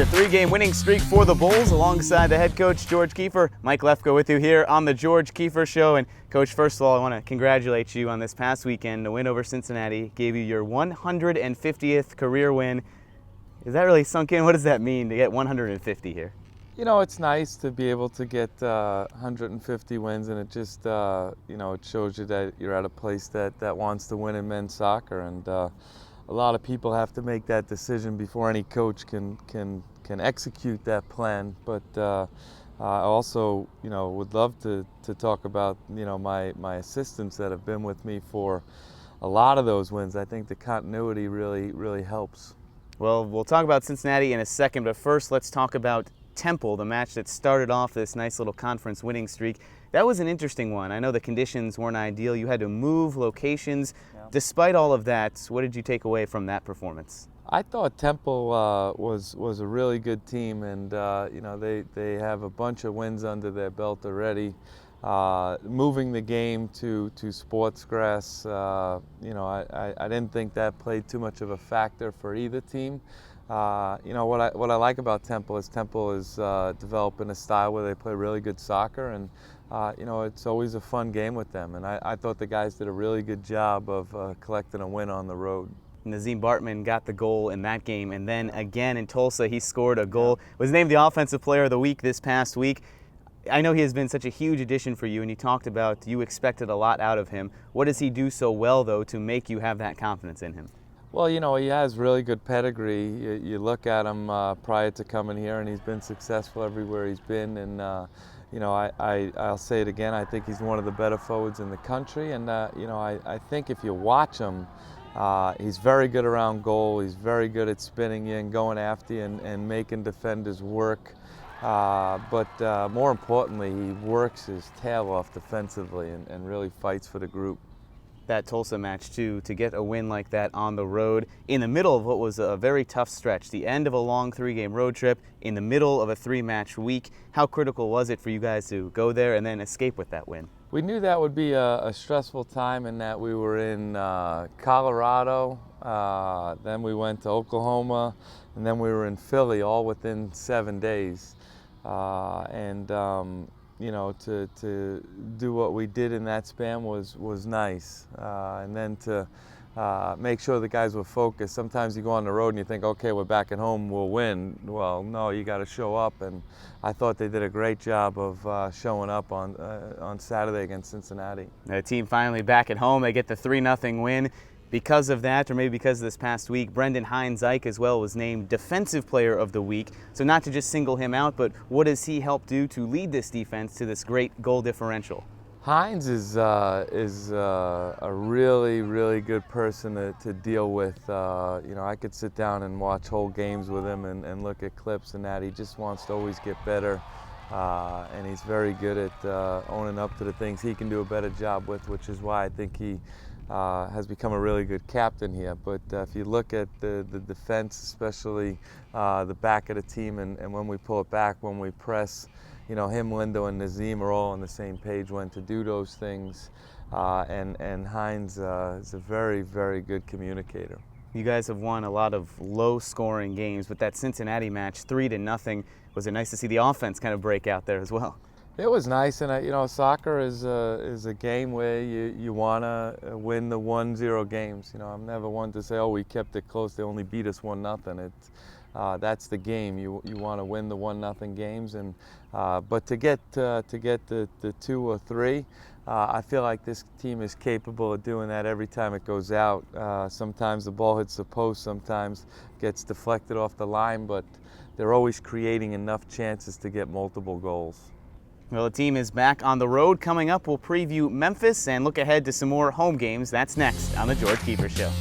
a 3-game winning streak for the Bulls alongside the head coach, George Kiefer. Mike Lefko with you here on the George Kiefer Show. And Coach, first of all, I want to congratulate you on this past weekend. The win over Cincinnati gave you your 150th career win. Is that really sunk in? What does that mean to get 150 here? You know, it's nice to be able to get 150 wins, and it just, it shows you that you're at a place that wants to win in men's soccer. And a lot of people have to make that decision before any coach can execute that plan. But I also, would love to talk about, my assistants that have been with me for a lot of those wins. I think the continuity really helps. Well, we'll talk about Cincinnati in a second, but first let's talk about Temple, the match that started off this nice little conference winning streak. That was an interesting one. I know the conditions weren't ideal. You had to move locations. Yeah. Despite all of that, what did you take away from that performance? I thought Temple was a really good team, and they have a bunch of wins under their belt already. Moving the game to sports grass, I didn't think that played too much of a factor for either team. What I like about Temple is developing a style where they play really good soccer, and it's always a fun game with them. And I thought the guys did a really good job of collecting a win on the road. Nazim Bartman got the goal in that game, and then again in Tulsa he scored a goal. Was named the Offensive Player of the Week this past week. I know he has been such a huge addition for you, and you talked about you expected a lot out of him. What does he do so well, though, to make you have that confidence in him? Well, he has really good pedigree. You look at him prior to coming here, and he's been successful everywhere he's been. And I'll say it again. I think he's one of the better forwards in the country. And I think if you watch him, he's very good around goal. He's very good at spinning you and going after you and making defenders work. But more importantly, he works his tail off defensively and really fights for the group. That Tulsa match, too, to get a win like that on the road in the middle of what was a very tough stretch, the end of a long 3-game road trip, in the middle of a 3-match week. How critical was it for you guys to go there and then escape with that win? We knew that would be a stressful time, in that we were in Colorado, then we went to Oklahoma, and then we were in Philly, all within 7 days. To do what we did in that span was nice. And then to make sure the guys were focused. Sometimes you go on the road and you think, okay, we're back at home, we'll win. Well, no, you got to show up. And I thought they did a great job of showing up on Saturday against Cincinnati. The team finally back at home. They get the 3-0 win. Because of that, or maybe because of this past week, Brendan Hines-Ike as well was named Defensive Player of the Week. So not to just single him out, but what does he help do to lead this defense to this great goal differential? Hines is a really good person to deal with. I could sit down and watch whole games with him and look at clips and that. He just wants to always get better. And he's very good at owning up to the things he can do a better job with, which is why I think he has become a really good captain here. But if you look at the defense, especially the back of the team, and when we pull it back, when we press, him, Lindo, and Nazim are all on the same page when to do those things. And Hines is a very good communicator. You guys have won a lot of low-scoring games, but that Cincinnati match, 3-0, was it nice to see the offense kind of break out there as well? It was nice, and soccer is a game where you want to win the 1-0 games. I'm never one to say, oh, we kept it close, they only beat us 1-0. That's the game. You want to win the 1-0 games, and but to get the 2 or 3, I feel like this team is capable of doing that every time it goes out. Sometimes the ball hits the post, sometimes gets deflected off the line, but they're always creating enough chances to get multiple goals. Well, the team is back on the road. Coming up, we'll preview Memphis and look ahead to some more home games. That's next on The George Kiefer Show.